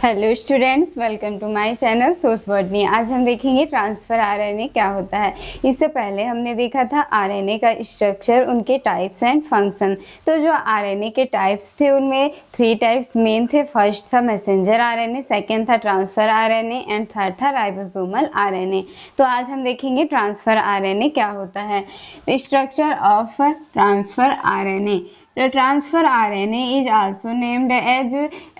Hello students, welcome to my channel Source Botany. आज हम देखेंगे ट्रांसफर आरएनए क्या होता है। इससे पहले हमने देखा था आरएनए का स्ट्रक्चर, उनके टाइप्स एंड फंक्शन। तो जो आरएनए के टाइप्स थे उनमें 3 टाइप्स मेन थे। फर्स्ट था मैसेंजर आरएनए, सेकंड था ट्रांसफर आरएनए एंड थर्ड था राइबोसोमल आरएनए। तो आज हम देखेंगे ट्रांसफर आरएनए क्या होता है। Structure of transfer RNA. The transfer RNA is also named as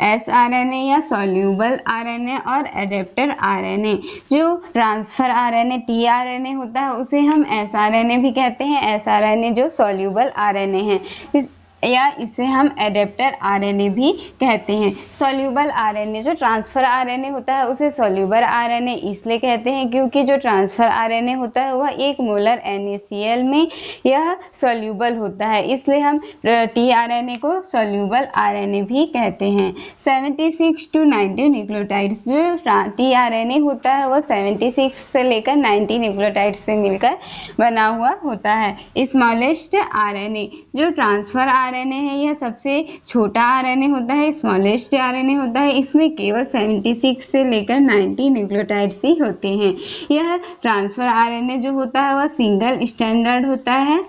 sRNA या soluble RNA और adapter RNA। जो ट्रांसफर RNA tRNA होता है उसे हम sRNA भी कहते हैं। sRNA जो soluble RNA है या इसे हम एडेप्टर आरएनए भी कहते हैं। सोल्यूबल आरएनए जो ट्रांसफर आरएनए होता है उसे सोल्यूबल आरएनए इसलिए कहते हैं क्योंकि जो ट्रांसफर आरएनए होता है वह 1 मोलर NaCl में यह सोल्यूबल होता है, इसलिए हम tRNA को सोल्यूबल आरएनए भी कहते हैं। 76 to 90 न्यूक्लियोटाइड्स जो tRNA होता है वह 76 से लेकर 90 न्यूक्लियोटाइड्स से मिलकर बना हुआ होता है। स्मॉलेस्ट आरएनए जो ट्रांसफर आरएनए है यह सबसे छोटा आरएनए होता है, स्मॉलेस्ट आरएनए होता है। इसमें केवल 76 से लेकर 90 न्यूक्लियोटाइड्स ही होते हैं। यह ट्रांसफर आरएनए जो होता है वह सिंगल स्टैंडर्ड होता है।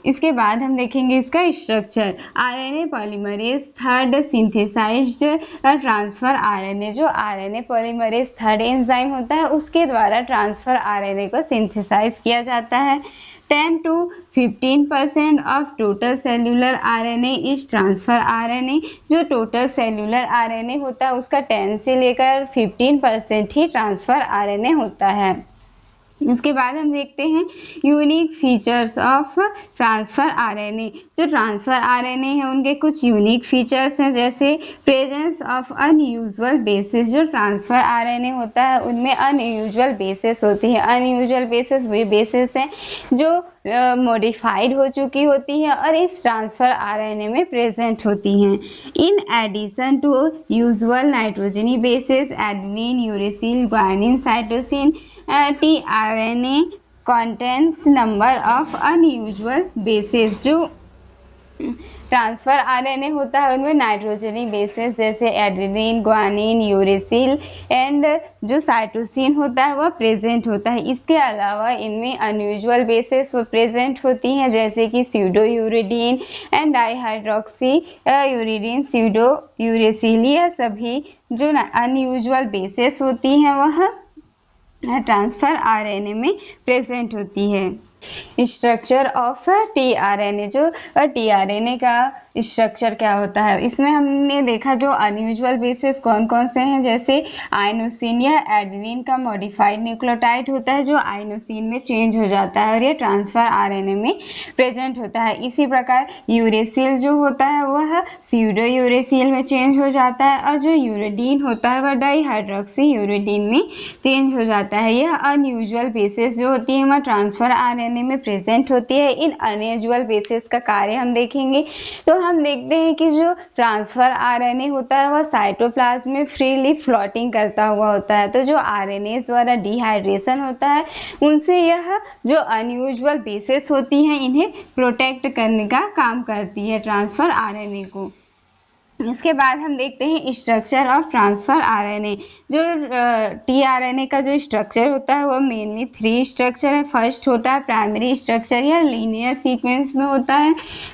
इसके बाद हम देखेंगे इसका structure. RNA polymerase third synthesized transfer RNA जो आरएनए पॉलीमरेज थर्ड एंजाइम होता है उसके द्वारा ट्रांसफर आरएनए को सिंथेसाइज किया जाता है। 10 to 15% of total cellular RNA is transfer RNA. जो टोटल सेल्यूलर आरएनए होता है उसका 10 से लेकर 15% ही ट्रांसफर आरएनए होता है। इसके बाद हम देखते हैं unique features of transfer RNA. जो ट्रांसफर आरएनए है उनके कुछ यूनिक फीचर्स हैं, जैसे प्रेजेंस ऑफ अनयूजुअल बेसिस। जो ट्रांसफर आरएनए होता है उनमें अनयूजुअल बेसिस होती है। अनयूजुअल बेसिस वे बेसिस हैं जो मॉडिफाइड हो चुकी होती है और इस ट्रांसफर आरएनए में प्रेजेंट होती हैं। In addition to usual nitrogenous bases adenine, uracil, guanine, cytosine, tRNA contains number of unusual bases। जो ट्रांसफर आरएनए होता है उनमें नाइट्रोजनी बेसिस जैसे एडेनिन, ग्वानिन, यूरेसिल एंड जो साइटोसिन होता है वह प्रेजेंट होता है। इसके अलावा इनमें अनयूजुअल बेसिस वो प्रेजेंट होती हैं जैसे कि pseudo uridine and dihydroxy uridine, pseudo uracil. यह सभी जो अनयूजुअल बेसिस होती हैं वह ट्रांसफर आरएनए में प्रेजेंट होती है। Structure of tRNA। जो tRNA का स्ट्रक्चर क्या होता है, इसमें हमने देखा जो अनयूजुअल बेसिस कौन कौन से हैं, जैसे आइनोसिन। यह एडेनिन का मॉडिफाइड न्यूक्लियोटाइड होता है जो आइनोसिन में चेंज हो जाता है और यह ट्रांसफर आरएनए में प्रेजेंट होता है। इसी प्रकार यूरेसिल जो होता है वह स्यूडो यूरेसिल में चेंज हो जाता है और जो यूरिडीन होता है वह डाईहाइड्रोक्सी यूरिडीन में चेंज हो जाता है। यह अनयूजुअल बेसिस जो होती है वह ट्रांसफर आरएनए में प्रेजेंट होती है। इन अनयूजुअल बेसिस का कार्य हम देखेंगे तो हम देखते हैं कि जो ट्रांसफर आरएनए होता है वह साइटोप्लाज्म में फ्रीली फ्लोटिंग करता हुआ होता है। तो जो आरएनए द्वारा डिहाइड्रेशन होता है उनसे यह जो अनयूजुअल बेसिस होती हैं इन्हें प्रोटेक्ट करने का काम करती है ट्रांसफर आरएनए को। इसके बाद हम देखते हैं स्ट्रक्चर ऑफ ट्रांसफर आरएनए। जो tRNA का जो स्ट्रक्चर होता है वह मेनली 3 स्ट्रक्चर है। फर्स्ट होता है प्राइमरी स्ट्रक्चर, यह लीनियर सीक्वेंस में होता है।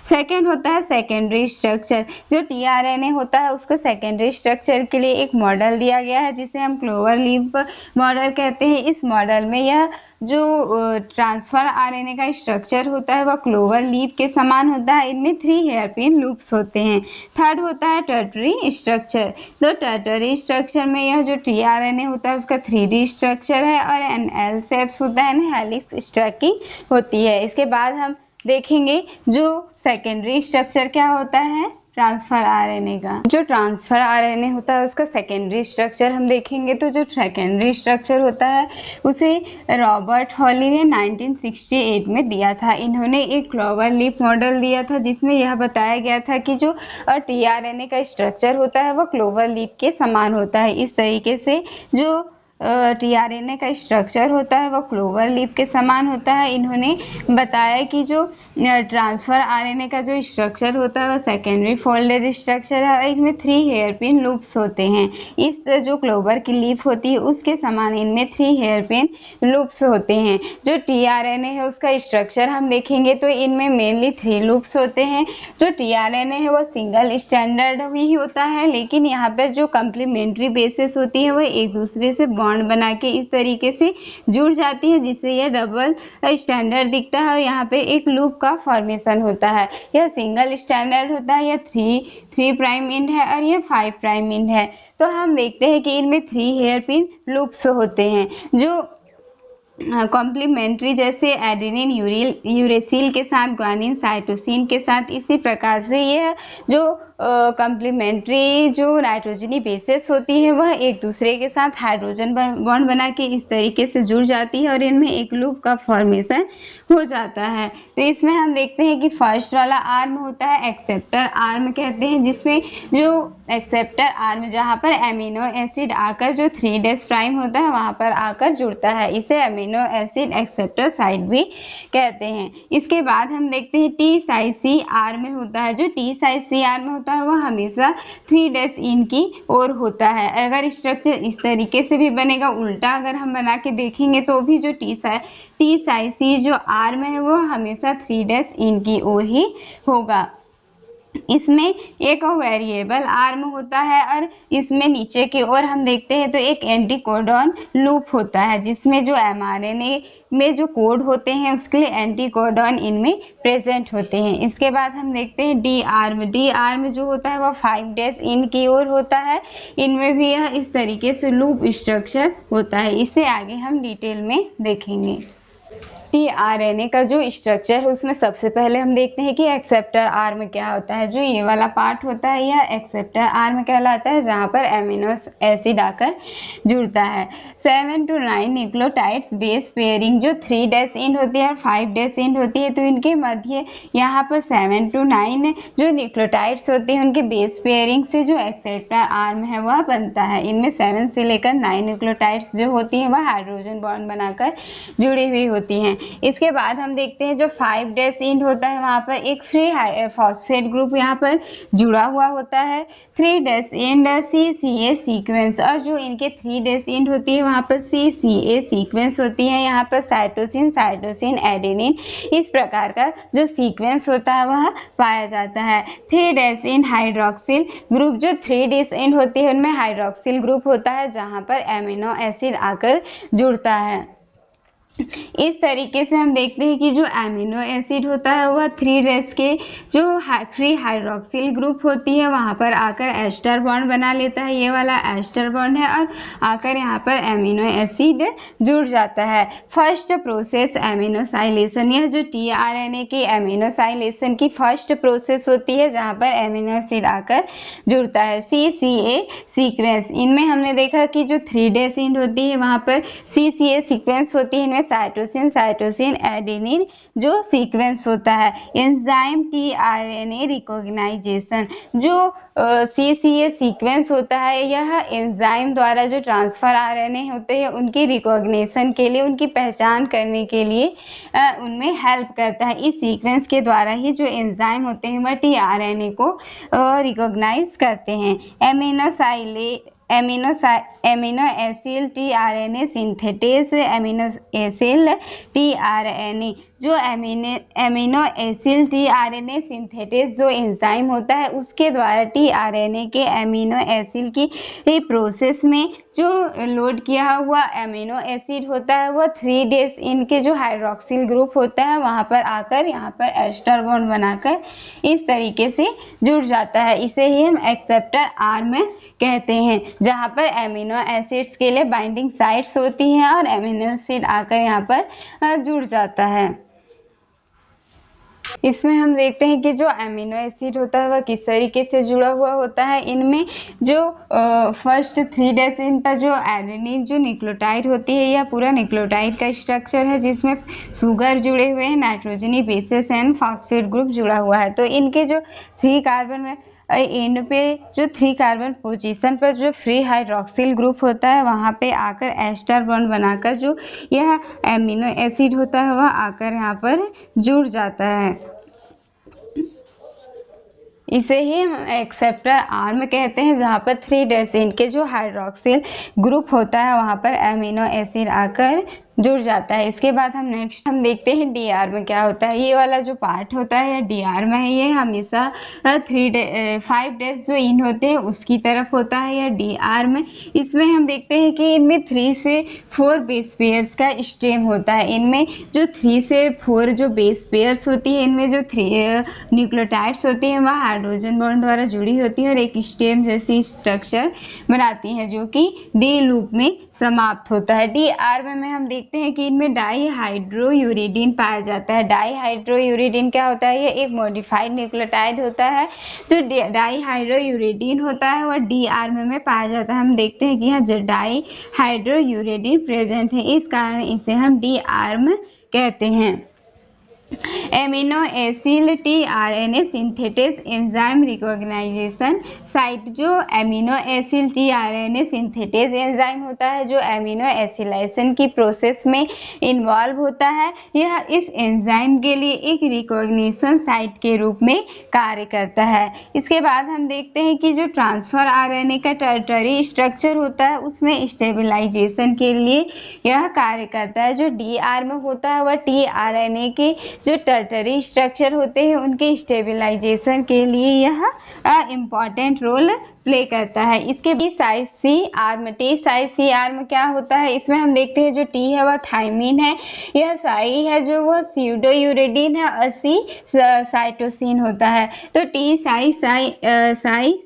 सेकंड होता है सेकेंडरी स्ट्रक्चर। जो tRNA होता है उसको सेकेंडरी स्ट्रक्चर के लिए एक मॉडल दिया गया है जिसे हम क्लोवर लीफ मॉडल कहते हैं। इस मॉडल में यह जो ट्रांसफर आरएनए का स्ट्रक्चर होता है वह क्लोवर लीफ के समान होता है। इनमें 3 हेयरपिन लूप्स होते हैं। थर्ड होता है टर्टरी स्ट्रक्चर। तो टर्टरी स्ट्रक्चर में यह जो tRNA होता है उसका 3D स्ट्रक्चर है और एल शेप्स होता है, हेलिक्स स्ट्रैकिंग होती है। इसके बाद हम देखेंगे जो सेकेंडरी स्ट्रक्चर क्या होता है ट्रांसफर आरएनए का। जो ट्रांसफर आरएनए होता है उसका सेकेंडरी स्ट्रक्चर हम देखेंगे तो जो सेकेंडरी स्ट्रक्चर होता है उसे रॉबर्ट हॉली ने 1968 में दिया था। इन्होंने एक क्लोवर लीफ मॉडल दिया था जिसमें यह बताया गया था कि जो tRNA का स्ट्रक्चर होता है वह क्लोवर लीफ के समान होता है। इस तरीके से जो टीआरएनए का स्ट्रक्चर होता है वो क्लोवर लीफ के समान होता है। इन्होंने बताया कि जो ट्रांसफर आरएनए का जो स्ट्रक्चर होता है वो सेकेंडरी फोल्डेड स्ट्रक्चर है और इसमें 3 हेयरपिन लूप्स होते हैं। इस जो क्लोवर की लीफ होती है उसके समान इनमें 3 हेयरपिन लूप्स होते हैं। जो टीआरएनए है उसका स्ट्रक्चर हम देखेंगे तो इनमें मेनली 3 लूप्स होते हैं। जो टीआरएनए है वो सिंगल स्टैंडर्ड ही होता है, लेकिन यहाँ पर जो कम्प्लीमेंट्री बेसिस होती है वो एक दूसरे से बॉन्ड बना के इस तरीके से जुड़ जाती है जिससे यह डबल स्टैंडर्ड दिखता है और यहाँ पे एक लूप का फॉर्मेशन होता है। यह सिंगल स्टैंडर्ड होता है, यह 3 प्राइम एंड है और यह 5 प्राइम एंड है। तो हम देखते हैं कि इनमें 3 हेयरपिन लूप्स होते हैं। जो कॉम्प्लीमेंट्री जैसे एडेनिन यूरेसिल के साथ ग्वानिन साइटोसिन के साथ, इसी प्रकार से यह जो कॉम्प्लीमेंट्री जो नाइट्रोजनी बेसिस होती है वह एक दूसरे के साथ हाइड्रोजन बॉन्ड बना के इस तरीके से जुड़ जाती है और इनमें एक लूप का फॉर्मेशन हो जाता है। तो इसमें हम देखते हैं कि फर्स्ट वाला आर्म होता है एक्सेप्टर आर्म कहते हैं, जिसमें जो एक्सेप्टर आर्म जहाँ पर एमिनो एसिड आकर जो 3' प्राइम होता है वहाँ पर आकर जुड़ता है, इसे एमिनो एसिड एक्सेप्टर साइट भी कहते हैं। इसके बाद हम देखते हैं टी साइज सी आर्म होता है। जो टी साइज सी आर्म होता है वह हमेशा 3' इन की ओर होता है। अगर स्ट्रक्चर इस तरीके से भी बनेगा, उल्टा अगर हम बना के देखेंगे तो भी जो टी साइज सी जो आर्म है वो हमेशा 3' इन की ओर ही होगा। इसमें एक वेरिएबल आर्म होता है और इसमें नीचे की ओर हम देखते हैं तो एक एंटीकोडॉन लूप होता है, जिसमें जो एमआरएनए में जो कोड होते हैं उसके लिए एंटीकोडॉन इनमें प्रेजेंट होते हैं। इसके बाद हम देखते हैं डी आर्म जो होता है वो 5' इन की ओर होता है। इनमें भी यह इस तरीके से लूप स्ट्रक्चर होता है। इसे आगे हम डिटेल में देखेंगे। टीआरएनए का जो स्ट्रक्चर है उसमें सबसे पहले हम देखते हैं कि एक्सेप्टर आर्म क्या होता है। जो ये वाला पार्ट होता है यह एक्सेप्टर आर्म कहलाता है, जहाँ पर एमिनो एसिड आकर जुड़ता है। 7 to 9 न्यूक्लियोटाइड्स बेस पेयरिंग जो 3' एंड होती है और 5' एंड होती है, तो इनके मध्य यहाँ पर 7 to 9 जो न्यूक्लियोटाइड्स होते हैं उनके बेस पेयरिंग से जो एक्सेप्टर आर्म है वह बनता है। इनमें 7 से लेकर 9 न्यूक्लियोटाइड्स जो होती हैं वह हाइड्रोजन बॉन्ड बनाकर जुड़ी हुई होती हैं। इसके बाद हम देखते हैं जो 5' एंड होता है वहाँ पर एक फ्री फॉस्फेट ग्रुप यहाँ पर जुड़ा हुआ होता है। 3' एंड CCA सीक्वेंस, और जो इनके 3' एंड होती है वहाँ पर CCA सीक्वेंस होती है। यहाँ पर साइटोसिन एडेनिन इस प्रकार का जो सीक्वेंस होता है वह पाया जाता है। 3' एंड हाइड्रोक्सिल ग्रुप, जो 3' एंड होती है उनमें हाइड्रोक्सिल ग्रुप होता है जहाँ पर एमिनो एसिड आकर जुड़ता है। इस तरीके से हम देखते हैं कि जो एमिनो एसिड होता है वह 3' के जो फ्री हाइड्रोक्सिल ग्रुप होती है वहाँ पर आकर एस्टर बॉन्ड बना लेता है। ये वाला एस्टर बॉन्ड है और आकर यहाँ पर एमिनो एसिड जुड़ जाता है। फर्स्ट प्रोसेस एमिनोसाइलेशन, यह जो टीआरएनए की एमिनोसाइलेशन की फर्स्ट प्रोसेस होती है जहाँ पर एमिनो एसिड आकर जुड़ता है। CCA सीक्वेंस, इनमें हमने देखा कि जो 3' एंड होती है वहाँ पर CCA सीक्वेंस होती है। इनमें साइटोसिन एडेनिन जो सीक्वेंस होता है। एंजाइम टीआरएनए रिकॉग्नाइजेशन, जो CCA सीक्वेंस होता है यह एंजाइम द्वारा जो ट्रांसफर आरएनए होते हैं उनकी रिकॉग्निशन के लिए, उनकी पहचान करने के लिए उनमें हेल्प करता है। इस सीक्वेंस के द्वारा ही जो एंजाइम होते हैं वह टीआरएनए को रिकॉग्नाइज करते हैं। Amino acyl tRNA synthetase, amino acyl tRNA, जो एमिनो एसिल टीआरएनए सिंथेटेज जो एंजाइम होता है उसके द्वारा टीआरएनए के एमिनो एसिड की प्रोसेस में जो लोड किया हुआ एमिनो एसिड होता है वो 3' इनके जो हाइड्रोक्सिल ग्रुप होता है वहाँ पर आकर यहाँ पर एस्टर बॉन्ड बनाकर इस तरीके से जुड़ जाता है। इसे ही हम एक्सेप्टर आर्म कहते हैं, जहाँ पर एमिनो एसिड्स के लिए बाइंडिंग साइट्स होती हैं और एमिनो एसिड आकर यहाँ पर जुड़ जाता है। इसमें हम देखते हैं कि जो एमिनो एसिड होता है वह किस तरीके से जुड़ा हुआ होता है। इनमें जो फर्स्ट 3' इन पर जो एडेनिन जो न्यूक्लियोटाइड होती है यह पूरा न्यूक्लियोटाइड का स्ट्रक्चर है, जिसमें शुगर जुड़े हुए हैं, नाइट्रोजनी बेसिस एंड फॉस्फेट ग्रुप जुड़ा हुआ है। तो इनके जो 3 कार्बन एंड पे जो 3 कार्बन पोजीशन पर जो फ्री हाइड्रोक्सिल ग्रुप होता है वहाँ पे आकर एस्टर बॉन्ड बनाकर जो यह एमिनो एसिड होता है वह आकर यहाँ पर जुड़ जाता है। इसे ही हम एक्सेप्टर आर्म कहते हैं, जहाँ पर 3 डेसिन के जो हाइड्रोक्सिल ग्रुप होता है वहाँ पर एमिनो एसिड आकर जुड़ जाता है। इसके बाद हम नेक्स्ट हम देखते हैं डी आर्म क्या होता है। ये वाला जो पार्ट होता है डी आर्म है, ये हमेशा 5 डेज जो इन होते हैं उसकी तरफ होता है यह डी आर्म। इसमें हम देखते हैं कि इनमें 3 से 4 बेस पेयर्स का स्टेम होता है। इनमें जो 3 से 4 जो बेस पेयर्स होती है, इनमें जो 3 न्यूक्लियोटाइड्स होती हैं वह हाइड्रोजन बॉन्ड द्वारा जुड़ी होती है और एक स्टेम जैसी स्ट्रक्चर बनाती है जो कि डी लूप में समाप्त होता है। डी आर्म में हम देखते हैं कि इनमें डाईहाइड्रोयूरिडीन पाया जाता है। डाईहाइड्रोयूरिडीन क्या होता है? ये एक मॉडिफाइड न्यूक्लियोटाइड होता है। जो डाईहाइड्रोयूरिडीन होता है वह डी आर्म में पाया जाता है। हम देखते हैं कि यहाँ डाईहाइड्रोयूरिडीन प्रेजेंट है, इस कारण इसे हम डी आर्म कहते हैं। Amino acid tRNA synthetase enzyme recognization site. जो amino acid tRNA synthetase enzyme होता है जो एमिनो एसिलेशन की प्रोसेस में इन्वॉल्व होता है, यह इस एंजाइम के लिए एक रिकॉग्निशन साइट के रूप में कार्य करता है। इसके बाद हम देखते हैं कि जो ट्रांसफर आरएनए का टर्टरी स्ट्रक्चर होता है उसमें स्टेबलाइजेशन के लिए यह कार्य करता है। जो डी आर्म होता है वह टीआरएनए के जो टर्टरी स्ट्रक्चर होते हैं उनके स्टेबलाइजेशन के लिए यह इम्पॉर्टेंट रोल प्ले करता है। इसके टी साइज सी आर्म। टी साइज सी आर्म क्या होता है? इसमें हम देखते हैं जो टी है वह थायमिन है, यह साई है जो वह स्यूडोयूरेडिन है और सी साइटोसिन होता है। तो टी साई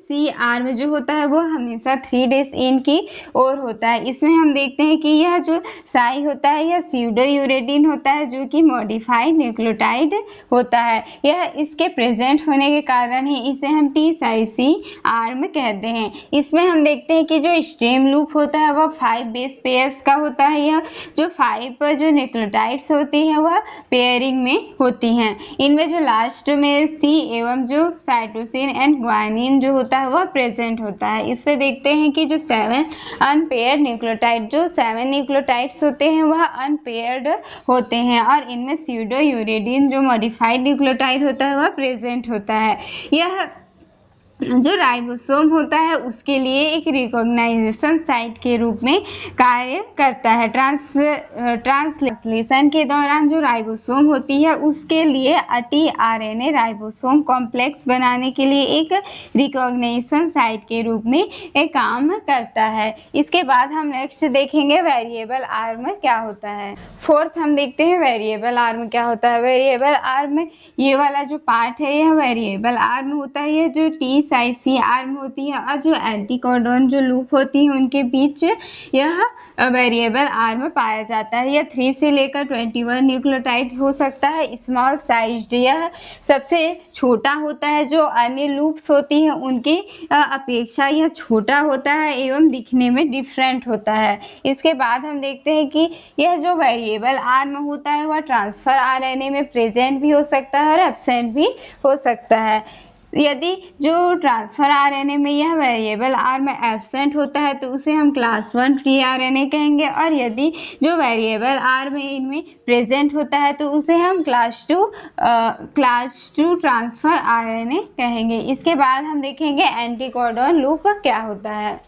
सी आर्म जो होता है वो हमेशा 3 डेज इन की ओर होता है। इसमें हम देखते हैं कि यह जो साई होता है यह स्यूडोयूरेडिन होता है जो कि मॉडिफाइड न्यूक्लियोटाइड होता है। यह इसके प्रेजेंट होने के कारण ही इसे हम टी साई सी आर्म कहते हैं। इसमें हम देखते हैं कि जो स्टेम लूप होता है वह 5 बेस पेयर्स का होता है। यह जो 5 जो न्यूक्लियोटाइड्स होती हैं वह पेयरिंग में होती हैं। इनमें जो लास्ट में सी एवं जो साइटोसिन एंड ग्वानिन जो होता है वह प्रेजेंट होता है। इस पे देखते हैं कि जो 7 अनपेयर्ड न्यूक्लियोटाइड जो 7 न्यूक्लियोटाइड्स होते हैं वह अनपेयर्ड होते हैं और इनमें स्यूडोयूरेडिन जो मॉडिफाइड न्यूक्लियोटाइड होता है वह प्रेजेंट होता है। यह जो राइबोसोम होता है उसके लिए एक रिकॉग्नाइजेशन साइट के रूप में कार्य करता है। ट्रांसलेशन के दौरान जो राइबोसोम होती है उसके लिए टीआरएनए राइबोसोम कॉम्प्लेक्स बनाने के लिए एक रिकॉग्निशन साइट के रूप में एक काम करता है। इसके बाद हम नेक्स्ट देखेंगे वेरिएबल आर्म क्या होता है। फोर्थ हम देखते हैं वेरिएबल आर्म क्या होता है। वेरिएबल आर्म ये वाला जो पार्ट है यह वेरिएबल आर्म होता है। ये जो टी साइज सी आर्म होती है और जो एंटीकोडॉन जो लूप होती है उनके बीच यह वेरिएबल आर्म पाया जाता है। यह 3 से लेकर 21 न्यूक्लियोटाइड हो सकता है। स्मॉल साइज्ड यह सबसे छोटा होता है। जो अन्य लूप्स होती हैं उनकी अपेक्षा यह छोटा होता है एवं दिखने में डिफरेंट होता है। इसके बाद हम देखते हैं कि यह जो वेरिएबल आर्म होता है वह ट्रांसफर आरएनए में प्रेजेंट भी हो सकता है और एब्सेंट भी हो सकता है। यदि जो ट्रांसफर आरएनए में यह वेरिएबल आर्म एब्सेंट होता है तो उसे हम क्लास 1 टीआरएनए कहेंगे और यदि जो वेरिएबल आर्म इनमें प्रेजेंट होता है तो उसे हम क्लास 2 ट्रांसफर आरएनए कहेंगे। इसके बाद हम देखेंगे एंटीकोडॉन लूप क्या होता है।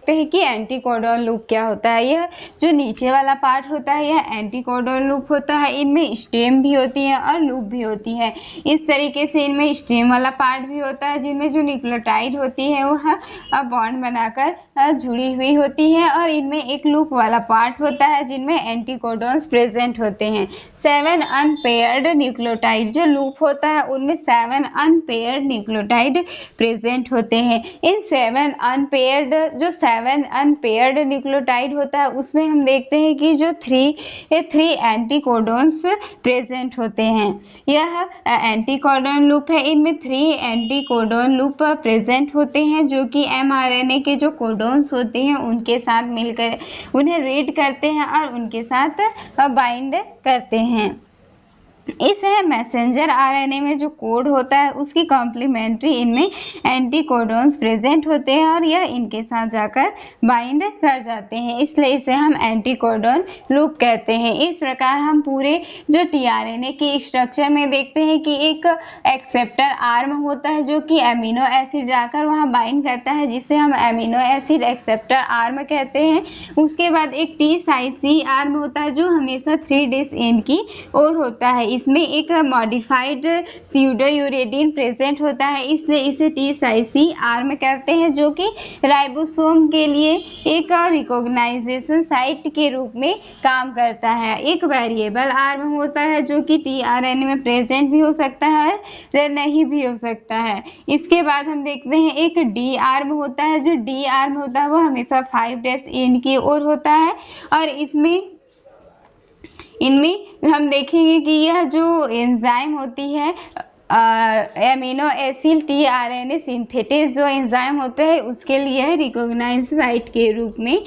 है कि एंटीकोडॉन लूप क्या होता है। यह जो नीचे वाला पार्ट होता है यह एंटीकोडॉन लूप होता है। इनमें स्टेम भी होती है और लूप भी होती है। इस तरीके से इनमें स्टेम वाला पार्ट भी होता है जिनमें जो न्यूक्लियोटाइड होती है वह बॉन्ड बनाकर जुड़ी हुई होती है और इनमें एक लूप वाला पार्ट होता है जिनमें एंटीकोडॉन्स प्रेजेंट होते हैं। 7 अनपेयर्ड न्यूक्लियोटाइड जो लूप होता है उनमें 7 अनपेयर्ड न्यूक्लियोटाइड प्रेजेंट होते हैं। इन 7 अनपेयर्ड न्यूक्लियोटाइड होता है उसमें हम देखते हैं कि जो 3 एंटीकोडॉन्स प्रेजेंट होते हैं। यह एंटीकोडॉन लूप है। इनमें 3 एंटीकोडॉन लूप प्रेजेंट होते हैं जो कि एमआरएनए के जो कोडॉन्स होते हैं उनके साथ मिलकर उन्हें रीड करते हैं और उनके साथ बाइंड करते हैं। इस मैसेंजर आरएनए में जो कोड होता है उसकी कॉम्प्लीमेंट्री इनमें एंटीकोडॉन्स प्रेजेंट होते हैं और यह इनके साथ जाकर बाइंड कर जाते हैं, इसलिए इसे हम एंटीकोडॉन लूप कहते हैं। इस प्रकार हम पूरे जो टीआरएनए के स्ट्रक्चर में देखते हैं कि एक एक्सेप्टर आर्म होता है जो कि अमीनो एसिड जाकर वहां बाइंड करता है, जिसे हम अमीनो एसिड एक्सेप्टर आर्म कहते हैं। उसके बाद एक टी साइट सी आर्म होता है जो हमेशा 3' एंड की ओर होता है। इसमें एक मॉडिफाइड स्यूडोयूरेडिन प्रेजेंट होता है, इसलिए इसे टी साइट सी आर्म कहते हैं, जो कि राइबोसोम के लिए एक रिकॉग्नाइजेशन साइट के रूप में काम करता है। एक वेरिएबल आर्म होता है जो कि टीआरएनए में प्रेजेंट भी हो सकता है और नहीं भी हो सकता है। इसके बाद हम देखते हैं एक डी आर्म होता है। जो डी आर्म होता है वो हमेशा 5' एंड की ओर होता है और इनमें हम देखेंगे कि यह जो एंजाइम होती है एमिनो एसिड टीआरएनए सिंथेटेज जो एंजाइम होते हैं उसके लिए रिकॉग्नाइज साइट के रूप में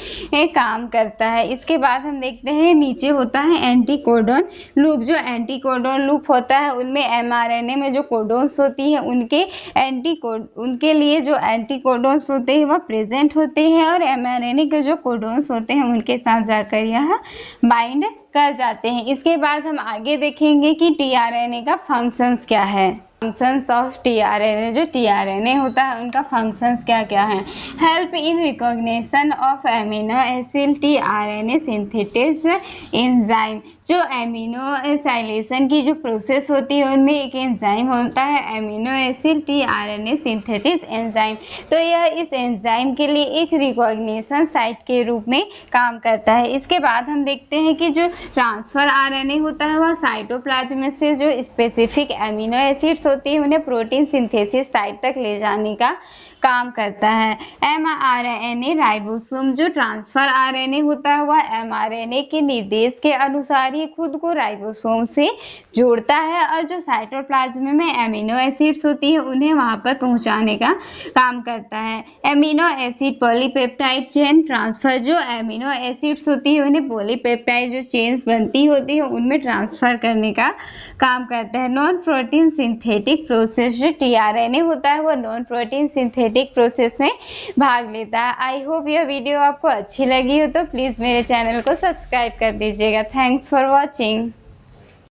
काम करता है। इसके बाद हम देखते हैं नीचे होता है एंटीकोडॉन लूप। जो एंटीकोडॉन लूप होता है उनमें एमआरएनए में जो कोडॉन्स होती है उनके लिए जो एंटीकोडॉन्स होते हैं वह प्रेजेंट होते हैं और एमआरएनए के जो कोडॉन्स होते हैं उनके साथ जाकर यह बाइंड कर जाते हैं। इसके बाद हम आगे देखेंगे कि टीआरएनए का फंक्शंस क्या है। फंक्शंस ऑफ टीआरएनए, जो टीआरएनए होता है उनका फंक्शंस क्या क्या है। Help in recognition of amino acid tRNA synthesis enzyme. जो एमिनो एसाइलेशन की जो प्रोसेस होती है उनमें एक एंजाइम होता है amino acid tRNA synthesis enzyme. तो यह इस एंजाइम के लिए एक रिकॉग्निशन साइट के रूप में काम करता है। इसके बाद हम देखते हैं कि जो ट्रांसफर आरएनए होता है वह साइटोप्लाज्म से जो स्पेसिफिक एमिनो एसिड्स होती है उन्हें प्रोटीन सिंथेसिस साइट तक ले जाने का काम करता है। एमआरएनए राइबोसोम, जो ट्रांसफर आरएनए होता है वह एमआरएनए के निर्देश के अनुसार ही खुद को राइबोसोम से जोड़ता है और जो साइटोप्लाज्म में एमिनो एसिड्स होती है उन्हें वहां पर पहुंचाने का काम करता है। Amino acid polypeptide chain transfer, जो एमिनो एसिड्स होती है उन्हें पॉलीपेप्टाइड जो चेन्स बनती होती है उनमें ट्रांसफर करने का काम करता है। नॉन प्रोटीन सिंथेटिक प्रोसेस, जो टीआरएनए होता है वो नॉन प्रोटीन सिंथेटिक प्रोसेस में भाग लेता है। आई होप यह वीडियो आपको अच्छी लगी हो तो प्लीज़ मेरे चैनल को सब्सक्राइब कर दीजिएगा। Thanks for watching.